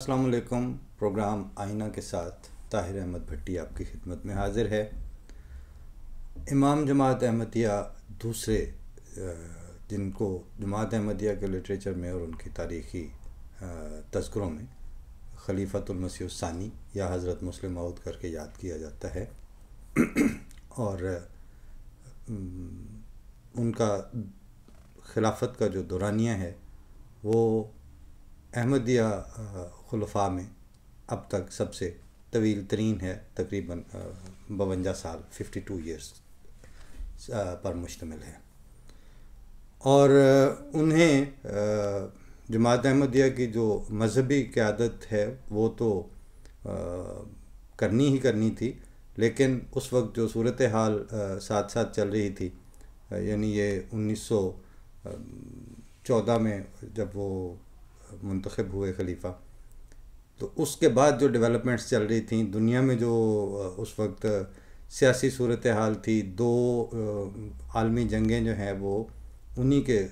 अस्सलाम वालेकुम। प्रोग्राम आईना के साथ ताहिर अहमद भट्टी आपकी खिदमत में हाजिर है। इमाम जमात अहमदिया दूसरे जिनको जमात अहमदिया के लिटरेचर में और उनकी तारीख़ी तज़किरों में खलीफतुल मसीह सानी या हज़रत मुस्लिम मऊद करके याद किया जाता है और उनका खिलाफत का जो दौरानिया है वो अहमदिया खुलफा में अब तक सबसे तवील तरीन है, तकरीबन 52 साल 52 ईयर्स पर मुश्तमिल है। और उन्हें जमात अहमदिया की जो मजहबी क़यादत है वो तो करनी ही करनी थी, लेकिन उस वक्त जो सूरत हाल साथ साथ चल रही थी, यानी ये 1914 में जब वो मुंतखब हुए खलीफा, तो उसके बाद जो डेवलपमेंट्स चल रही थी दुनिया में, जो उस वक्त सियासी सूरत हाल थी, दो आलमी जंगें जो हैं वो उन्हीं के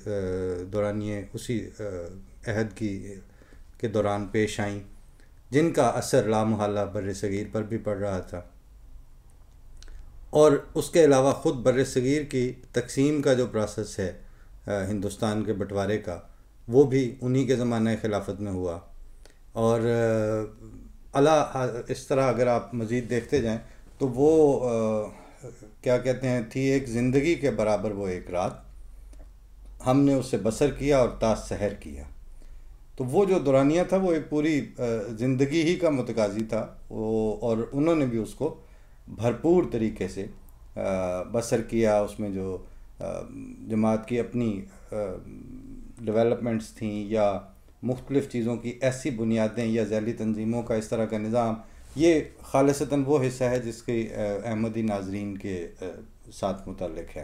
दौरानिए उसी अहद के दौरान पेश आईं, जिनका असर लामहला बर सग़ीर पर भी पड़ रहा था। और उसके अलावा ख़ुद बर सग़ीर की तकसीम का जो प्रोसेस है हिंदुस्तान के बंटवारे का, वो भी उन्हीं के ज़माने खिलाफत में हुआ। और इस तरह अगर आप मज़ीद देखते जाएं तो वो क्या कहते हैं, थी एक ज़िंदगी के बराबर वो एक रात, हमने उससे बसर किया और ताज सहर किया। तो वो जो दौरानिया था वो एक पूरी ज़िंदगी ही का मुतकाज़ी था वो, और उन्होंने भी उसको भरपूर तरीके से बसर किया। उसमें जो जमात की अपनी डेवलपमेंट्स थी या मुख्तलिफ़ चीज़ों की ऐसी बुनियादें या ज़ैली तंजीमों का इस तरह का निज़ाम, ये खालिसतन वो हिस्सा है जिसके अहमदी नाजरीन के साथ मुतल्लिक़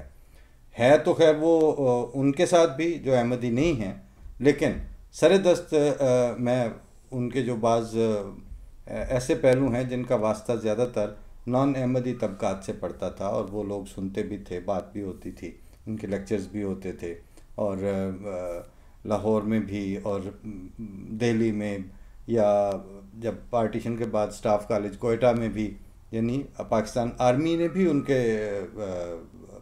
है। तो खैर वो उनके साथ भी जो अहमदी नहीं हैं, लेकिन सरदस्त मैं उनके जो बाज़ ऐसे पहलू हैं जिनका वास्ता ज़्यादातर नॉन अहमदी तबकात से पड़ता था, और वो लोग सुनते भी थे, बात भी होती थी, उनके लेक्चर्स भी होते थे। और लाहौर में भी और दिल्ली में, या जब पार्टीशन के बाद स्टाफ कॉलेज कोयटा में भी, यानी पाकिस्तान आर्मी ने भी उनके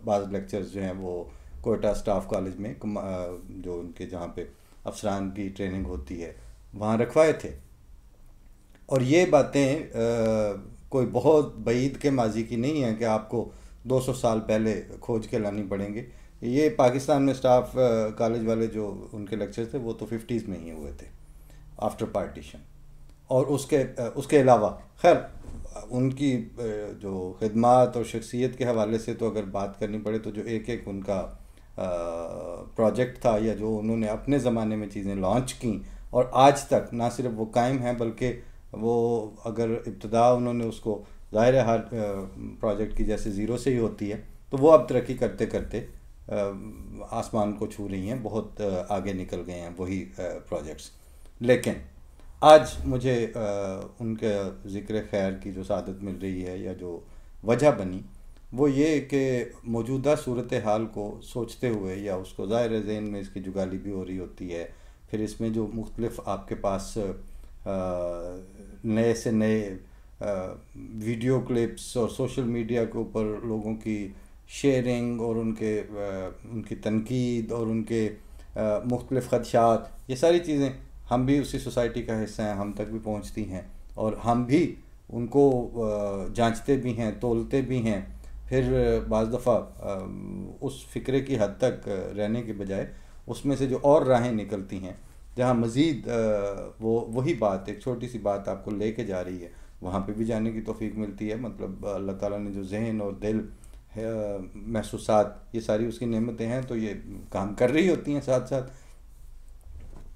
बाज़ लेक्चर्स जो हैं वो कोयटा स्टाफ कॉलेज में, जो उनके जहाँ पे अफसरान की ट्रेनिंग होती है, वहाँ रखवाए थे। और ये बातें कोई बहुत बईद के माजी की नहीं है कि आपको 200 साल पहले खोज के लानी पड़ेंगे। ये पाकिस्तान में स्टाफ कॉलेज वाले जो उनके लेक्चर थे वो तो 50s में ही हुए थे आफ्टर पार्टीशन। और उसके अलावा खैर उनकी जो खिदमात और शख्सियत के हवाले से तो अगर बात करनी पड़े तो जो एक एक उनका प्रोजेक्ट था, या जो उन्होंने अपने ज़माने में चीज़ें लॉन्च की और आज तक ना सिर्फ वो कायम हैं, बल्कि वो अगर इब्तदा उन्होंने उसको, ज़ाहिर है हर प्रोजेक्ट की जैसे ज़ीरो से ही होती है, तो वो अब तरक्की करते करते आसमान को छू रही हैं, बहुत आगे निकल गए हैं वही प्रोजेक्ट्स। लेकिन आज मुझे उनके ज़िक्र खैर की जो सादत मिल रही है, या जो वजह बनी, वो ये कि मौजूदा सूरत हाल को सोचते हुए, या उसको ज़ाहिर ज़हन में इसकी जुगाली भी हो रही होती है, फिर इसमें जो मुख्तलिफ़ आपके पास नए से नए वीडियो क्लिप्स और सोशल मीडिया के ऊपर लोगों की शेयरिंग और उनकी तनकीद और उनके मुख्तलिफ़ ख़दशात, ये सारी चीज़ें हम भी उसी सोसाइटी का हिस्सा हैं, हम तक भी पहुंचती हैं, और हम भी उनको जांचते भी हैं, तोलते भी हैं। फिर बाज़ दफ़ा उस फ़िक्रे की हद तक रहने के बजाय उसमें से जो और राहें निकलती हैं जहाँ मज़ीद वही बात, एक छोटी सी बात आपको लेके जा रही है, वहाँ पे भी जाने की तौफ़ीक मिलती है। मतलब अल्लाह ताला ने जो जहन और दिल, महसूसात, ये सारी उसकी नेमतें हैं, तो ये काम कर रही होती हैं साथ साथ।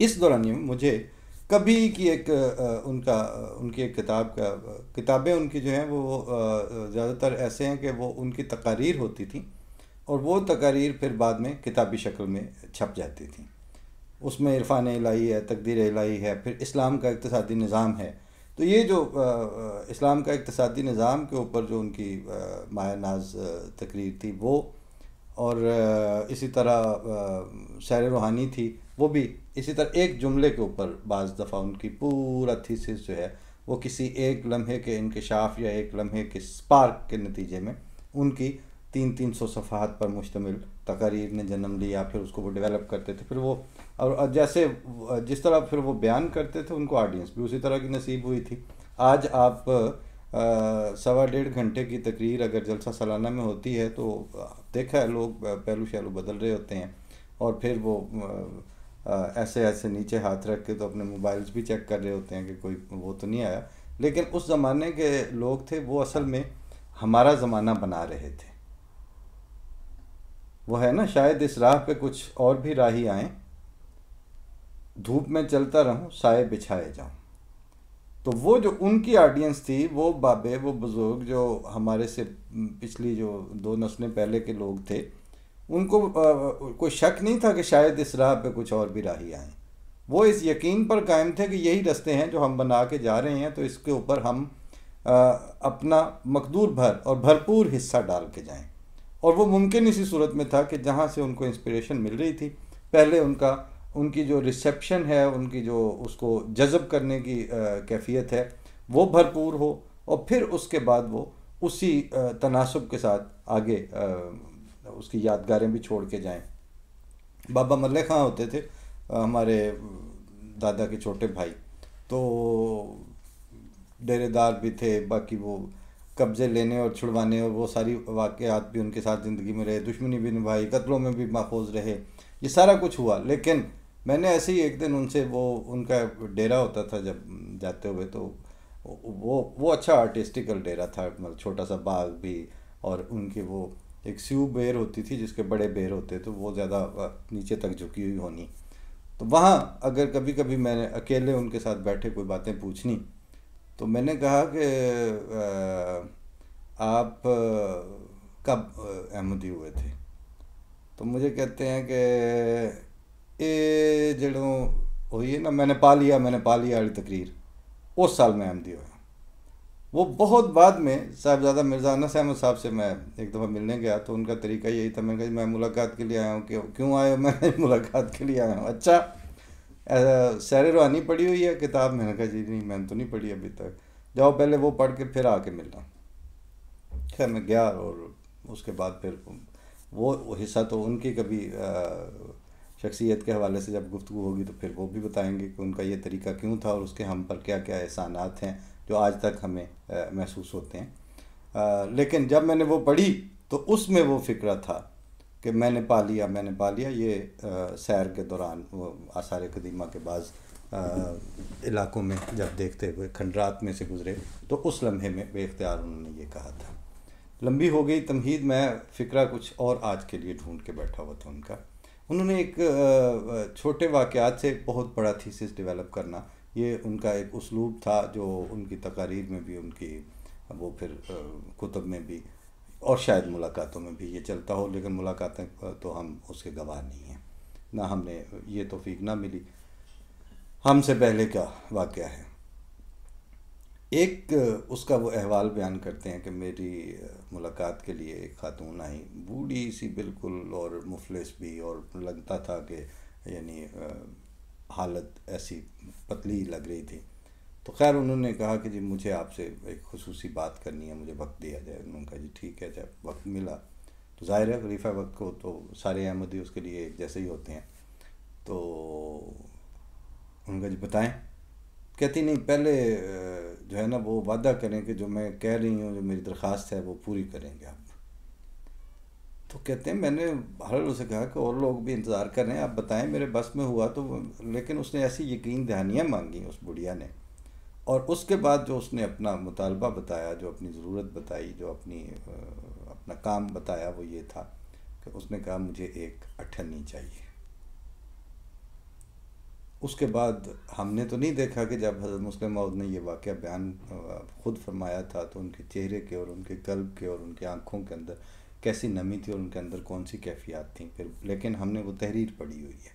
इस दौरान मुझे कभी की एक उनकी एक किताबें उनकी जो हैं वो ज़्यादातर ऐसे हैं कि वो उनकी तकारीर होती थी, और वो तकारीर फिर बाद में किताबी शक्ल में छप जाती थी। उसमें इरफान इलाही है, तकदीर इलाही है, फिर इस्लाम का इक़्तिसादी निज़ाम है। तो ये जो इस्लाम का इक़्तिसादी निज़ाम के ऊपर जो उनकी माया नाज तकरीर थी वो, और इसी तरह सैर रूहानी थी, वो भी इसी तरह एक जुमले के ऊपर बाज़ दफ़ा उनकी पूरा थीसिस जो है वो किसी एक लम्हे के इंकशाफ या एक लम्हे के स्पार्क के नतीजे में उनकी 300 सफ़हात पर मुश्तमिल तकारीर ने जन्म लिया। फिर उसको वो डेवलप करते थे, फिर वो और जैसे जिस तरह फिर वो बयान करते थे उनको ऑडियंस भी उसी तरह की नसीब हुई थी। आज आप 1.25 घंटे की तकरीर अगर जलसा सालाना में होती है तो देखा है लोग पहलू शहलू बदल रहे होते हैं और फिर वो ऐसे ऐसे नीचे हाथ रख के तो अपने मोबाइल्स भी चेक कर रहे होते हैं कि कोई वो तो नहीं आया। लेकिन उस ज़माने के लोग थे वो असल में हमारा ज़माना बना रहे थे। वो है ना, शायद इस राह पे कुछ और भी राही आएँ, धूप में चलता रहूं साए बिछाए जाऊं। तो वो जो उनकी ऑडियंस थी, वो बाबे वो बुज़ुर्ग जो हमारे से पिछली जो 2 नस्लें पहले के लोग थे, उनको कोई शक नहीं था कि शायद इस राह पे कुछ और भी राही आएँ। वो इस यकीन पर कायम थे कि यही रास्ते हैं जो हम बना के जा रहे हैं, तो इसके ऊपर हम अपना मकदूर भर और भरपूर हिस्सा डाल के जाएं। और वो मुमकिन इसी सूरत में था कि जहाँ से उनको इंस्पिरेशन मिल रही थी, पहले उनकी जो रिसेप्शन है, उनकी जो उसको जज़ब करने की कैफियत है वो भरपूर हो, और फिर उसके बाद वो उसी तनासब के साथ आगे उसकी यादगारें भी छोड़ के जाएं। बाबा मल्ले खां होते थे हमारे दादा के छोटे भाई, तो डेरेदार भी थे, बाकी वो कब्ज़े लेने और छुड़वाने और वो सारी वाक़यात भी उनके साथ ज़िंदगी में रहे, दुश्मनी भी निभाई, कत्लों में भी माखूज़ रहे, ये सारा कुछ हुआ। लेकिन मैंने ऐसे ही एक दिन उनसे, वो उनका डेरा होता था जब जाते हुए, तो वो अच्छा आर्टिस्टिकल डेरा था, मतलब छोटा सा बाग भी, और उनकी वो एक स्यू बेर होती थी जिसके बड़े बेर होते, तो वो ज़्यादा नीचे तक झुकी हुई होनी। तो वहाँ अगर कभी कभी मैंने अकेले उनके साथ बैठे कोई बातें पूछनी, तो मैंने कहा कि आप कब अहमदी हुए थे? तो मुझे कहते हैं कि ये जड़ों हुई है ना, मैंने पा लिया वाली तकरीर, उस साल में अहमदी हुआ। वो बहुत बाद में साहबजादा मिर्ज़ा अनस अहमद साहब से मैं एक दफ़ा मिलने गया, तो उनका तरीका यही था, मैंने कहा मैं मुलाकात के लिए आया हूँ। क्यों आए हो? मैं मुलाकात के लिए आया हूँ। अच्छा, सैर रूहानी पढ़ी हुई है किताब? मैंने कहा जी नहीं, मैंने तो नहीं पढ़ी अभी तक। जाओ पहले वो पढ़ के फिर आके मिलना। खैर मैं गया, और उसके बाद फिर वो हिस्सा तो उनकी कभी शख्सियत के हवाले से जब गुफ्तगू होगी तो फिर वो भी बताएंगे कि उनका ये तरीका क्यों था और उसके हम पर क्या क्या एहसानात हैं जो आज तक हमें महसूस होते हैं। लेकिन जब मैंने वो पढ़ी तो उसमें वो फ़िक्रा था कि मैंने पा लिया, ये सैर के दौरान वो आसार कदीमा के बाज़ इलाकों में जब देखते हुए खंडरात में से गुज़रे, तो उस लम्हे में बेख्तियार उन्होंने ये कहा था। लंबी हो गई तमहीद, मैं फ़िक्रा कुछ और आज के लिए ढूंढ के बैठा हुआ था उनका। उन्होंने एक छोटे वाक़यात से एक बहुत बड़ा थीसिस डेवलप करना, ये उनका एक उसलूब था जो उनकी तकारीर में भी, उनकी वो फिर कुतुब में भी और शायद मुलाकातों में भी ये चलता हो, लेकिन मुलाकातें तो हम उसके गवाह नहीं हैं, ना हमने ये तौफीक ना मिली। हमसे पहले का वाक़या है, एक उसका वो अहवाल बयान करते हैं कि मेरी मुलाकात के लिए एक खातून आई, बूढ़ी सी बिल्कुल और मुफलिस भी, और लगता था कि यानी हालत ऐसी पतली लग रही थी। तो खैर उन्होंने कहा कि जी मुझे आपसे एक खुसूसी बात करनी है, मुझे वक्त दिया जाए। उन्होंने कहा जी ठीक है। जब वक्त मिला तो ज़ाहिर है खलीफा वक्त को तो सारे अहमदी उसके लिए एक जैसे ही होते हैं। तो उन्होंने कहा जी बताएं। कहती नहीं, पहले जो है ना वो वादा करें कि जो मैं कह रही हूँ, जो मेरी दरख्वास्त है वो पूरी करेंगे आप। तो कहते हैं मैंने बहरहाल उसे कहा कि और लोग भी इंतज़ार कर रहे हैं, आप बताएं, मेरे बस में हुआ तो। लेकिन उसने ऐसी यकीन दहानियाँ मांगी उस बुढ़िया ने, और उसके बाद जो उसने अपना मुतालबा बताया, जो अपनी ज़रूरत बताई, जो अपना काम बताया, वो ये था कि उसने कहा मुझे एक अठन्नी चाहिए। उसके बाद हमने तो नहीं देखा कि जब हज़रत मुस्लिम मौद ने ये वाक़या बयान ख़ुद फरमाया था तो उनके चेहरे के और उनके कल्ब के और उनकी आँखों के अंदर कैसी नमी थी और उनके अंदर कौन सी कैफियत थी फिर। लेकिन हमने वो तहरीर पढ़ी हुई है।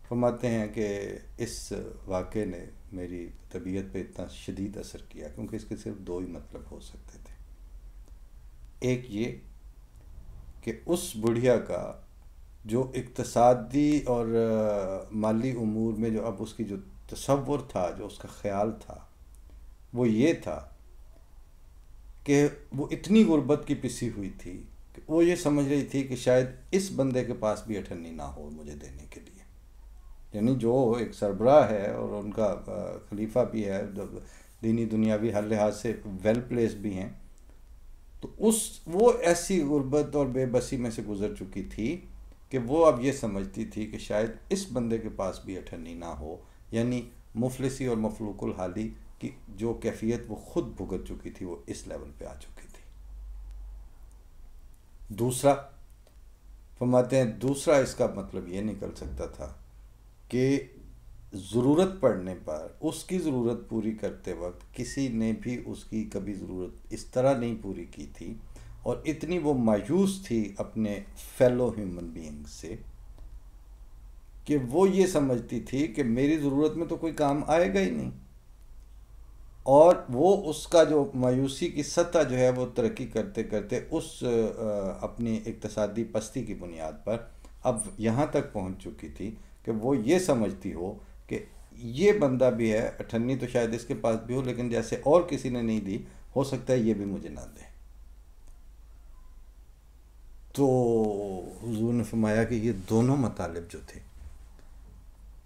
फरमाते हैं कि इस वाक़े ने मेरी तबीयत पे इतना शदीद असर किया क्योंकि इसके सिर्फ 2 ही मतलब हो सकते थे। एक ये कि उस बुढ़िया का जो इक्तसादी और माली उमूर में जो अब उसकी जो तसव्वुर था, जो उसका ख्याल था, वो ये था कि वो इतनी गुर्बत की पिसी हुई थी कि वो ये समझ रही थी कि शायद इस बंदे के पास भी अठन्नी ना हो मुझे देने के लिए। यानी जो एक सरबराह है और उनका खलीफा भी है, दीनी दुनियावी हर लिहाज से वेल प्लेस भी हैं, तो वो ऐसी गुर्बत और बेबसी में से गुजर चुकी थी कि वो अब ये समझती थी कि शायद इस बंदे के पास भी अठन्नी ना हो। यानी मुफलिसी और मफलूकुल हाली की जो कैफियत वो खुद भुगत चुकी थी, वो इस लेवल पे आ चुकी थी। दूसरा फरमाते हैं, दूसरा इसका मतलब ये निकल सकता था कि ज़रूरत पड़ने पर उसकी ज़रूरत पूरी करते वक्त किसी ने भी उसकी कभी ज़रूरत इस तरह नहीं पूरी की थी, और इतनी वो मायूस थी अपने फेलो ह्यूमन बीइंग से कि वो ये समझती थी कि मेरी ज़रूरत में तो कोई काम आएगा ही नहीं। और वो उसका जो मायूसी की सतह जो है वो तरक्की करते करते उस अपनी इक्तसादी पस्ती की बुनियाद पर अब यहाँ तक पहुँच चुकी थी कि वो ये समझती हो कि ये बंदा भी है, अठन्नी तो शायद इसके पास भी हो, लेकिन जैसे और किसी ने नहीं दी, हो सकता है ये भी मुझे ना दे। तो हुजूर ने फरमाया कि ये दोनों मतालिब जो थे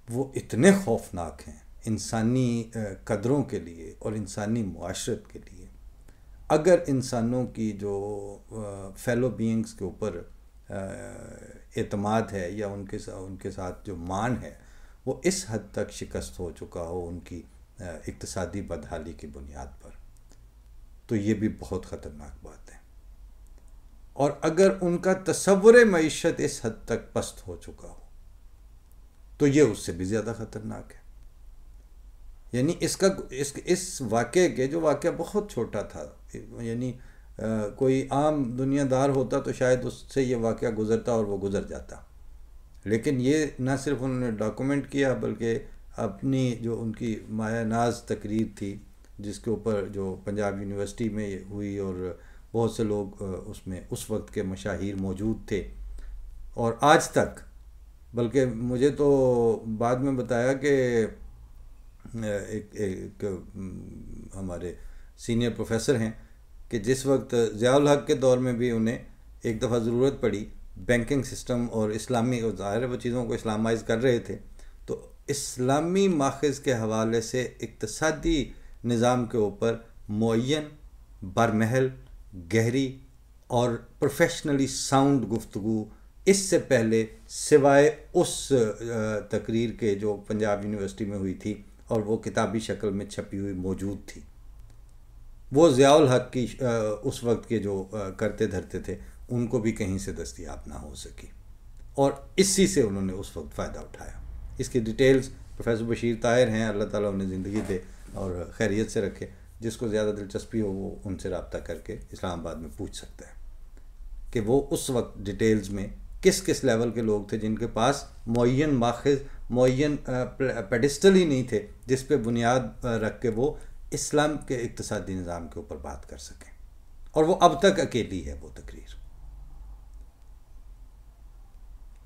वो इतने खौफनाक हैं इंसानी कदरों के लिए और इंसानी मुआशरत के लिए। अगर इंसानों की जो फेलो बीइंग्स के ऊपर एतमाद है या उनके साथ जो मान है वो इस हद तक शिकस्त हो चुका हो उनकी इक्तसादी बदहाली की बुनियाद पर, तो ये भी बहुत ख़तरनाक बात है। और अगर उनका तसव्वुर मईशत इस हद तक पस्त हो चुका हो तो ये उससे भी ज़्यादा ख़तरनाक है। यानी इस वाक़े के, जो वाक़या बहुत छोटा था, यानी कोई आम दुनियादार होता तो शायद उससे ये वाक़या गुज़रता और वो गुज़र जाता, लेकिन ये ना सिर्फ उन्होंने डॉक्यूमेंट किया बल्कि अपनी जो उनकी माया नाज तकरीर थी जिसके ऊपर जो पंजाब यूनिवर्सिटी में हुई और बहुत से लोग उसमें उस वक्त के मशाहिर मौजूद थे, और आज तक, बल्कि मुझे तो बाद में बताया कि एक हमारे सीनियर प्रोफेसर हैं कि जिस वक्त ज़ियाउल हक के दौर में भी उन्हें एक दफ़ा ज़रूरत पड़ी बैंकिंग सिस्टम और इस्लामी, ज़ाहिर वो चीज़ों को इस्लामाइज़ कर रहे थे, तो इस्लामी माखज़ के हवाले से इक्तसादी निज़ाम के ऊपर मुअय्यन, बरमहल, गहरी और प्रोफेशनली साउंड गुफ्तगू इससे पहले सिवाय उस तकरीर के जो पंजाब यूनिवर्सिटी में हुई थी और वो किताबी शक्ल में छपी हुई मौजूद थी, वो ज़ियाउल हक की उस वक्त के जो करते धरते थे उनको भी कहीं से दस्तयाब ना हो सकी, और इसी से उन्होंने उस वक्त फ़ायदा उठाया। इसकी डिटेल्स प्रोफेसर बशीर ताहिर हैं, अल्लाह ताला उन्हें ज़िंदगी दे और खैरियत से रखे। जिसको ज़्यादा दिलचस्पी हो वो उनसे रब्ता करके इस्लामाबाद में पूछ सकता है कि वो उस वक्त डिटेल्स में किस किस लेवल के लोग थे जिनके पास मुअय्यन माखज़, मुअय्यन पेडिस्टल ही नहीं थे जिस पे बुनियाद रख के वो इस्लाम के इक्तसादी निज़ाम के ऊपर बात कर सकें, और वो अब तक अकेली है वो तकरीर।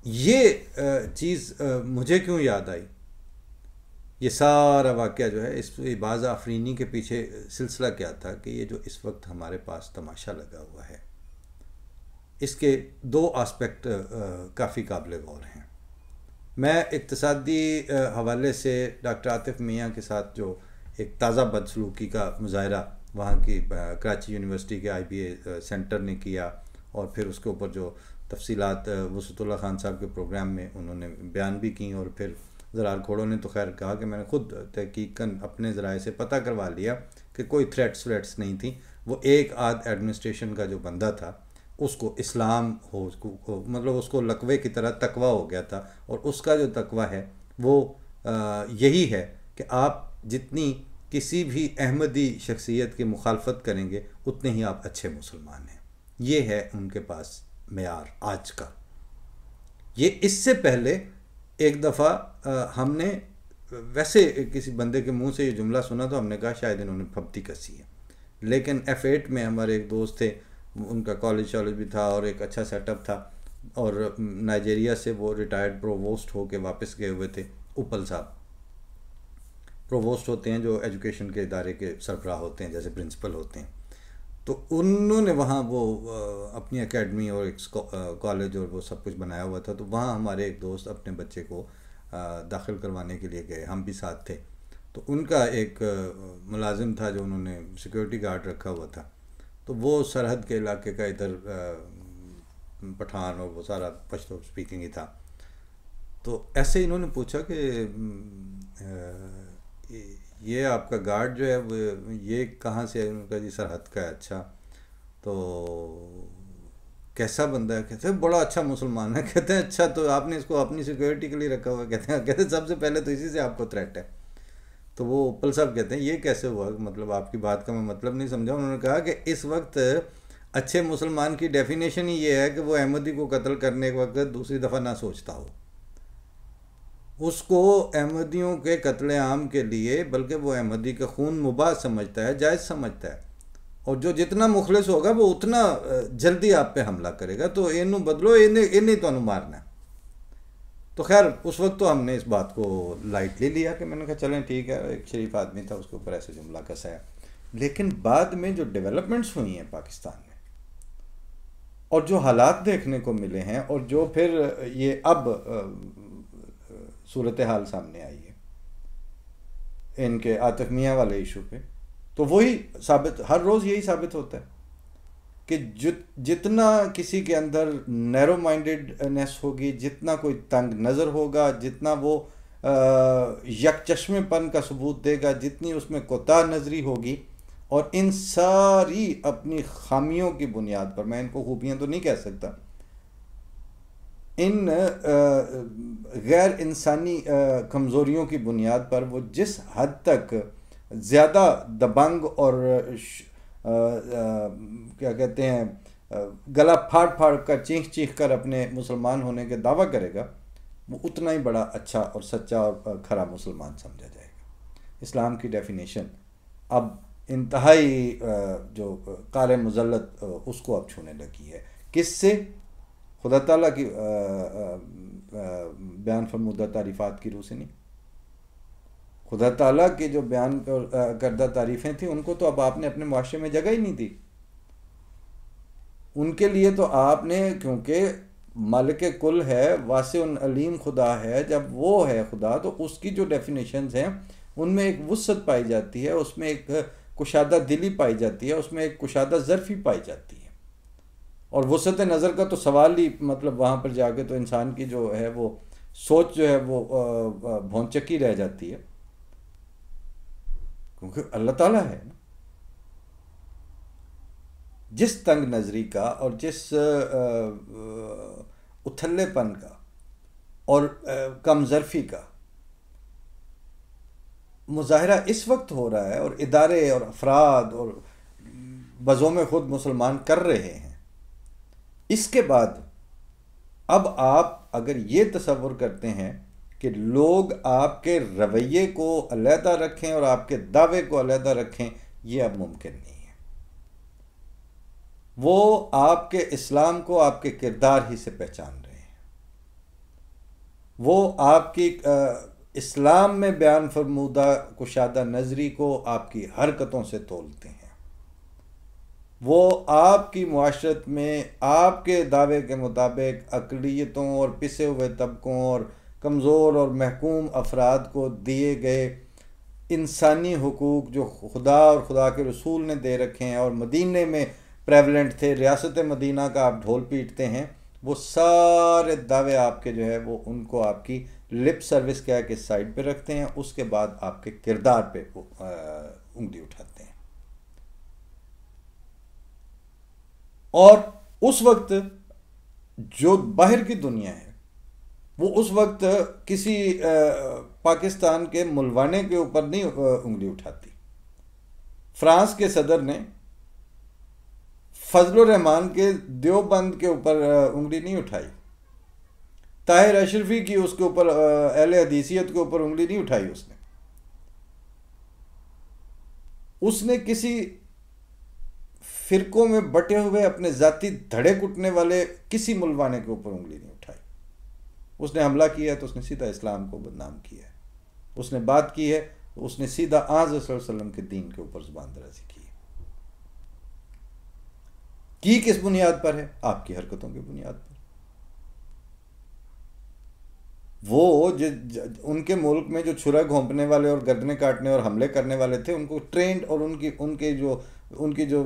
ये चीज़ मुझे क्यों याद आई, ये सारा वाक़या जो है, इस बाज़ आफरीनी के पीछे सिलसिला क्या था कि ये जो इस वक्त हमारे पास तमाशा लगा हुआ है, इसके दो आस्पेक्ट काफ़ी काबिल गौर हैं। मैं इक्तसादी हवाले से डॉक्टर आतिफ मियाँ के साथ जो एक ताज़ा बदसलूकी का मुज़ाहरा वहाँ की कराची यूनिवर्सिटी के IBA सेंटर ने किया, और फिर उसके ऊपर जो तफसीलात वसतुल्लाह खान साहब के प्रोग्राम में उन्होंने बयान भी की, और फिर ज़रार खोड़ों ने तो खैर कहा कि मैंने ख़ुद तहकीकन अपने ज़राए से पता करवा लिया कि कोई थ्रेट्स नहीं थी। वो एक आध एडमिनिस्ट्रेशन का जो बंदा था उसको इस्लाम हो, उसको मतलब उसको लकवे की तरह तकवा हो गया था, और उसका जो तकवा है वो यही है कि आप जितनी किसी भी अहमदी शख्सियत की मुखालफत करेंगे उतने ही आप अच्छे मुसलमान हैं। ये है उनके पास मेयार आज का। ये इससे पहले एक दफ़ा हमने वैसे किसी बंदे के मुंह से ये जुमला सुना तो हमने कहा शायद इन्होंने फब्ती कसी है, लेकिन F8 में हमारे एक दोस्त थे, उनका कॉलेज भी था और एक अच्छा सेटअप था, और नाइजीरिया से वो रिटायर्ड प्रोवोस्ट होके वापस गए हुए थे। उपल साहब प्रोवोस्ट होते हैं जो एजुकेशन के इदारे के सरबराह होते हैं, जैसे प्रिंसिपल होते हैं। तो उन्होंने वहाँ वो अपनी एकेडमी और एक कॉलेज और वो सब कुछ बनाया हुआ था। तो वहाँ हमारे एक दोस्त अपने बच्चे को दाखिल करवाने के लिए गए, हम भी साथ थे। तो उनका एक मुलाजिम था जो उन्होंने सिक्योरिटी गार्ड रखा हुआ था। तो वो सरहद के इलाके का इधर पठान और वो सारा पश्तो स्पीकिंग ही था। तो ऐसे इन्होंने पूछा कि ये आपका गार्ड जो है वो ये कहाँ से है? उनका जी सरहद का है। अच्छा, तो कैसा बंदा है? कहते हैं बड़ा अच्छा मुसलमान है। कहते हैं अच्छा, तो आपने इसको अपनी सिक्योरिटी के लिए रखा हुआ है? कहते हैं सबसे पहले तो इसी से आपको थ्रेट है। तो वो उपल साहब कहते हैं ये कैसे हुआ, मतलब आपकी बात का मैं मतलब नहीं समझा। उन्होंने कहा कि इस वक्त अच्छे मुसलमान की डेफिनेशन ही ये है कि वो अहमदी को कत्ल करने के वक्त दूसरी दफ़ा ना सोचता हो, उसको अहमदियों के कत्ले आम के लिए, बल्कि वो अहमदी का खून मुबाह समझता है, जायज़ समझता है। और जो जितना मुखलिस होगा वो उतना जल्दी आप पे हमला करेगा। तो इनू बदलो, इन्हें तो मारना है। तो खैर उस वक्त तो हमने इस बात को लाइटली लिया कि मैंने कहा चलें ठीक है, एक शरीफ आदमी था, उसके ऊपर ऐसे जुमला कसाया। लेकिन बाद में जो डेवलपमेंट्स हुई हैं पाकिस्तान में और जो हालात देखने को मिले हैं और जो फिर ये अब सूरत हाल सामने आई है इनके आतिफ मियाँ वाले इशू पे, तो वही साबित, हर रोज़ यही साबित होता है कि जितना किसी के अंदर नैरो माइंडेडनेस होगी, जितना कोई तंग नज़र होगा, जितना वो यकचश्मेपन का सबूत देगा, जितनी उसमें कोताह नजरी होगी, और इन सारी अपनी खामियों की बुनियाद पर, मैं इनको खूबियाँ तो नहीं कह सकता, इन गैर इंसानी कमज़ोरियों की बुनियाद पर वो जिस हद तक ज़्यादा दबंग और क्या कहते हैं गला फाड़ फाड़ कर चीख चीख कर अपने मुसलमान होने के दावा करेगा, वो उतना ही बड़ा अच्छा और सच्चा और खरा मुसलमान समझा जाएगा। इस्लाम की डेफिनेशन अब इंतहाई जो कार मुज़ल्लत उसको अब छूने लगी है। किससे? खुदा ताला की बयान फरमुदा तारीफ़ात की रूह से नहीं। खुदा ताला की जो बयान करदा तारीफ़ें थी उनको तो अब आपने अपने मुआशरे में जगह ही नहीं दी। उनके लिए तो आपने, क्योंकि मालिक कुल है, वासिउन अलीम खुदा है, जब वो है खुदा तो उसकी जो डेफिनेशंस हैं उनमें एक वुसअत पाई जाती है, उसमें एक कुशादा दिली पाई जाती है, उसमें एक कुशादा ज़र्फ़ी पाई जाती है। और वुसअत नज़र का तो सवाल ही, मतलब वहाँ पर जाके तो इंसान की जो है वो सोच जो है वो भौंचक्की रह जाती है, क्योंकि अल्लाह ताला है ना। जिस तंग नज़री का और जिस उथल्लेपन का और कमज़र्फ़ी का मुज़ाहिरा इस वक्त हो रहा है और इदारे और अफराद और बज़ों खुद मुसलमान कर रहे हैं, इसके बाद अब आप अगर ये तसव्वुर करते हैं कि लोग आपके रवैये को अलहदा रखें और आपके दावे को अलहदा रखें, ये अब मुमकिन नहीं है। वो आपके इस्लाम को आपके किरदार ही से पहचान रहे हैं, वो आपकी इस्लाम में बयान फरमूदा कुशादा नजरी को आपकी हरकतों से तोलते हैं। वो आपकी मुआशरत में आपके दावे के मुताबिक अक़लियतों और पिसे हुए तबकों और कमज़ोर और महकूम अफराद को दिए गए इंसानी हुकूक जो खुदा और खुदा के रसूल ने दे रखे हैं और मदीने में प्रेवलेंट थे, रियासत मदीना का आप ढोल पीटते हैं, वो सारे दावे आपके जो है वो उनको आपकी लिप सर्विस कह के साइड पे रखते हैं, उसके बाद आपके किरदार पे उंगली उठाते हैं। और उस वक्त जो बाहर की दुनिया है वो उस वक्त किसी पाकिस्तान के मुलवाने के ऊपर नहीं उंगली उठाती। फ्रांस के सदर ने फजलुर रहमान के देवबंद के ऊपर उंगली नहीं उठाई, ताहिर अशरफी की उसके ऊपर अहले हदीसियत के ऊपर उंगली नहीं उठाई। उसने किसी फिरकों में बटे हुए अपने ज़ाती धड़े कुटने वाले किसी मुलवाने के ऊपर उंगली नहीं उठाई। उसने हमला किया है तो उसने सीधा इस्लाम को बदनाम किया है, उसने बात की है तो उसने सीधा आज़ सल्लल्लाहु अलैहि वसल्लम के दीन के ऊपर ज़ुबान दराज़ी की है। की किस बुनियाद पर है? आपकी हरकतों की बुनियाद पर। वो उनके मुल्क में जो छुरा घोंपने वाले और गर्दनें काटने और हमले करने वाले थे, उनको ट्रेंड और उनकी जो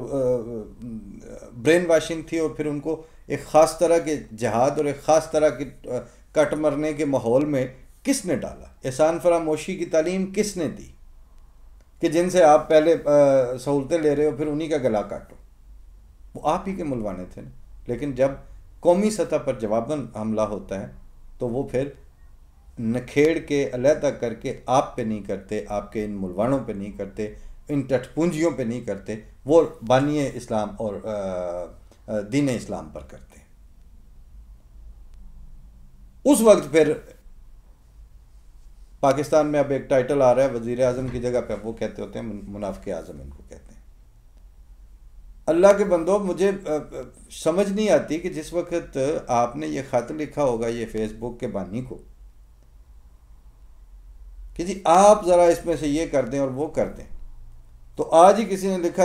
ब्रेन वाशिंग थी, और फिर उनको एक ख़ास तरह के जहाद और एक ख़ास तरह के कट मरने के माहौल में किसने डाला? एहसान फरामोशी की तालीम किसने दी कि जिनसे आप पहले सहूलतें ले रहे हो, फिर उन्हीं का गला काटो? वो आप ही के मुलवाने थे ना। लेकिन जब कौमी सतह पर जवाबन हमला होता है तो वो फिर नखेड़ के अलहदा करके आप पे नहीं करते, आपके इन मुलवानों पे नहीं करते, इन टटपूंजियों पे नहीं करते, वो बानिए इस्लाम और दीन इस्लाम पर करते हैं। उस वक्त फिर पाकिस्तान में अब एक टाइटल आ रहा है वज़ीर आज़म की जगह पे, वो कहते होते हैं मुनाफिक आज़म, इनको कहते हैं। अल्लाह के बंदो, मुझे समझ नहीं आती कि जिस वक्त आपने ये ख़त लिखा होगा ये फेसबुक के बानी को कि जी आप ज़रा इसमें से ये कर दें और वो कर दें, तो आज ही किसी ने लिखा,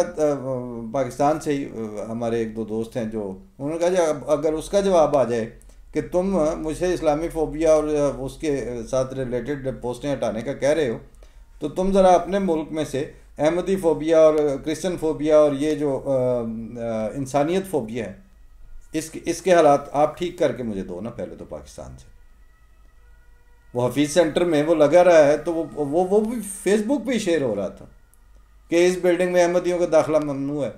पाकिस्तान से ही हमारे एक दो दोस्त हैं, जो उन्होंने कहा जी अगर उसका जवाब आ जाए कि तुम मुझे इस्लामी फ़ोबिया और उसके साथ रिलेटेड पोस्टें हटाने का कह रहे हो, तो तुम ज़रा अपने मुल्क में से अहमदी फ़ोबिया और क्रिश्चियन फ़ोबिया और ये जो इंसानियत फ़ोबिया है, इसके हालात आप ठीक करके मुझे दो ना पहले तो पाकिस्तान से। वो हफीज़ सेंटर में वो लगा रहा है, तो वो भी फेसबुक पे ही शेयर हो रहा था कि इस बिल्डिंग में अहमदियों का दाखिला ममनू है।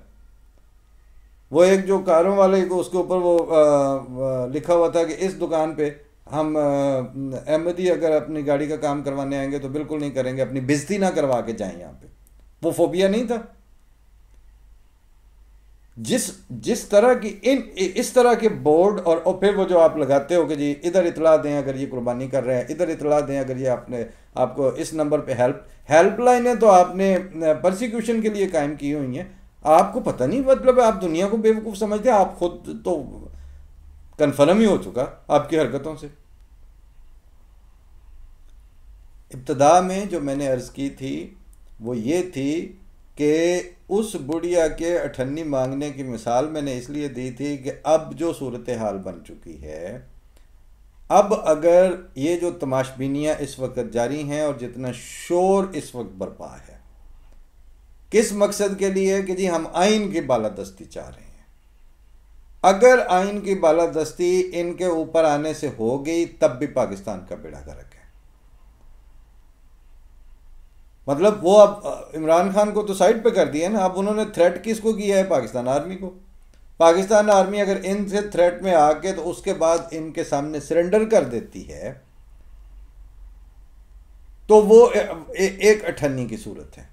वो एक जो कारों वाले को, उसके ऊपर वो लिखा हुआ था कि इस दुकान पे हम अहमदी अगर अपनी गाड़ी का काम करवाने आएंगे तो बिल्कुल नहीं करेंगे, अपनी बेइज्जती ना करवा के जाएं यहाँ पे। वो फोबिया नहीं था। जिस तरह की इस तरह के बोर्ड और फिर वो जो आप लगाते हो कि जी इधर इतला दें अगर ये कुर्बानी कर रहे हैं, इधर इतला दें अगर ये आपको इस नंबर पे हेल्पलाइनें तो आपने परसिक्यूशन के लिए कायम की हुई हैं। आपको पता नहीं, मतलब आप दुनिया को बेवकूफ़ समझते हैं। आप खुद तो कन्फर्म ही हो चुका आपकी हरकतों से। इब्तदा में जो मैंने अर्ज़ की थी वो ये थी कि उस बुढ़िया के अठन्नी मांगने की मिसाल मैंने इसलिए दी थी कि अब जो सूरत हाल बन चुकी है, अब अगर ये जो तमाशबीनियाँ इस वक्त जारी हैं और जितना शोर इस वक्त बर्पा है, किस मकसद के लिए कि जी हम आइन की बालादस्ती चाह रहे हैं। अगर आइन की बालादस्ती इनके ऊपर आने से हो गई तब भी पाकिस्तान का बेड़ा गर्क है। मतलब वो अब इमरान खान को तो साइड पे कर दिया ना। अब उन्होंने थ्रेट किसको किया है? पाकिस्तान आर्मी को। पाकिस्तान आर्मी अगर इनसे थ्रेट में आके तो उसके बाद इनके सामने सरेंडर कर देती है तो वो एक अठन्नी की सूरत है,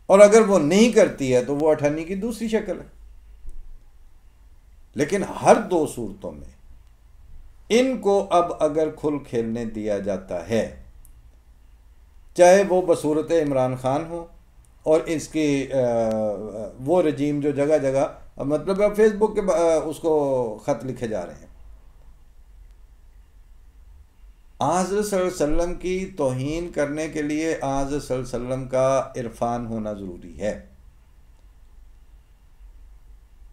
और अगर वो नहीं करती है तो वो अठन्नी की दूसरी शक्ल है। लेकिन हर दो सूरतों में इनको अब अगर खुल खेलने दिया जाता है, चाहे वो बसूरत इमरान खान हो और इसकी वो रजीम जो जगह जगह, मतलब अब फेसबुक के उसको ख़त लिखे जा रहे हैं, आज़ सल्लम की तौहीन करने के लिए आज़ सल्लम का इरफान होना ज़रूरी है।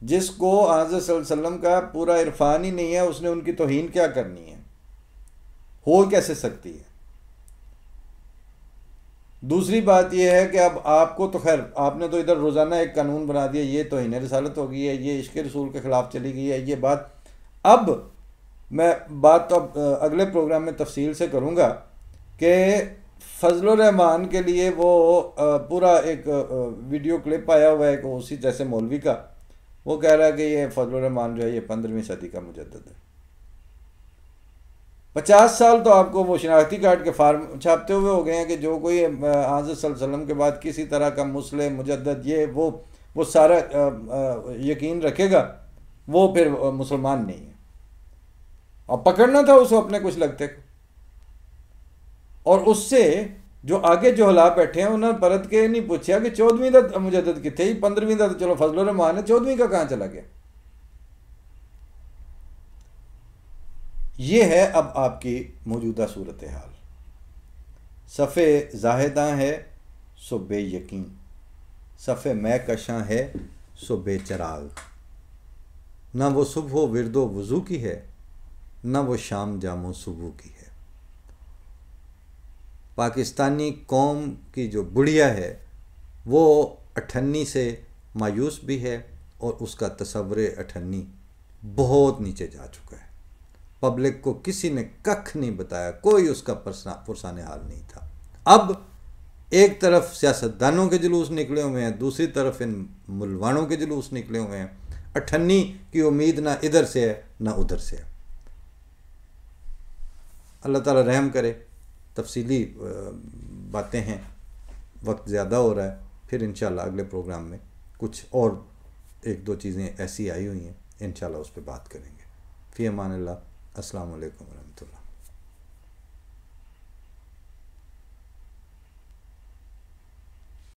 जिसको आज़ सल्लम का पूरा इरफान ही नहीं है, उसने उनकी तौहीन क्या करनी है? हो कैसे सकती है? दूसरी बात यह है कि अब आपको तो खैर आपने तो इधर रोज़ाना एक कानून बना दिया, ये तौहीन रिसालत हो गई है, ये इश्क़ रसूल के ख़िलाफ़ चली गई है ये बात। अब मैं बात तो अगले प्रोग्राम में तफसील से करूँगा कि फजलुर रहमान के लिए वो पूरा एक वीडियो क्लिप आया हुआ है कि उसी जैसे मौलवी का, वो कह रहा है कि ये फजलुर रहमान जो है ये 15वीं सदी का मुजद्दिद है। 50 साल तो आपको वो शनाख्ती कार्ड के फार्म छापते हुए हो गए हैं कि जो कोई आज़ सल्लम के बाद किसी तरह का मुस्लिम मुजद्दिद ये वो सारा यकीन रखेगा, वो फिर मुसलमान नहीं है। और पकड़ना था उसको अपने कुछ लगते को, और उससे जो आगे जो हला बैठे हैं उन्होंने परत के नहीं पूछा कि 14वीं का मुजद्दद कितने ही, 15वीं का तो चलो फजल रहमान है, 14वीं का कहाँ चला गया। ये है अब आपकी मौजूदा सूरत हाल। सफ़े जाहिदा है सो बेयकीन, सफ़े महकशां है सो बेचराग। ना वो सुबह विरदो वज़ू की है, ना वो शाम जामो सुबह की है। पाकिस्तानी कौम की जो बुढ़िया है वो 98 से मायूस भी है और उसका तसव्वुर 98 बहुत नीचे जा चुका है। पब्लिक को किसी ने कख नहीं बताया, कोई उसका पुरसाने हाल नहीं था। अब एक तरफ सियासतदानों के जुलूस निकले हुए हैं, दूसरी तरफ इन मुलवानों के जुलूस निकले हुए हैं। 98 की उम्मीद ना इधर से है ना उधर से है। अल्लाह ताला रहम करे। तफसीली बातें हैं, वक्त ज़्यादा हो रहा है, फिर इंशाल्लाह अगले प्रोग्राम में कुछ और एक दो चीज़ें ऐसी आई हुई हैं, इंशाल्लाह उस पर बात करेंगे। फ़ी अमान अल्लाह। अस्सलामु अलैकुम वरहमतुल्लाह।